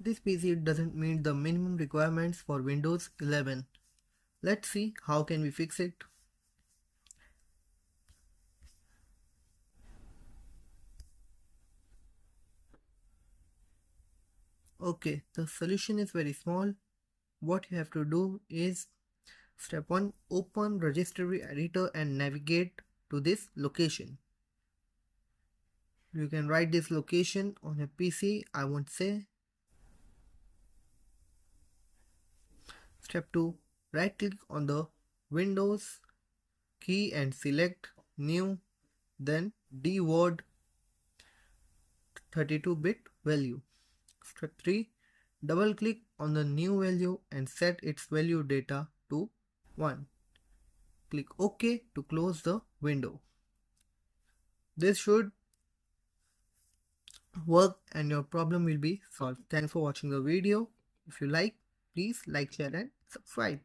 this PC doesn't meet the minimum requirements for Windows 11. Let's see how can we fix it. Okay, the solution is very small. What you have to do is step 1, open registry editor and navigate to this location. You can write this location on a PC, I won't say. Step 2, right click on the Windows key and select new, then dword 32-bit value. Step 3, double click on the new value and set its value data to 1. Click OK to close the window. This should work and your problem will be solved. Thanks for watching the video. If you like, please like, share and subscribe.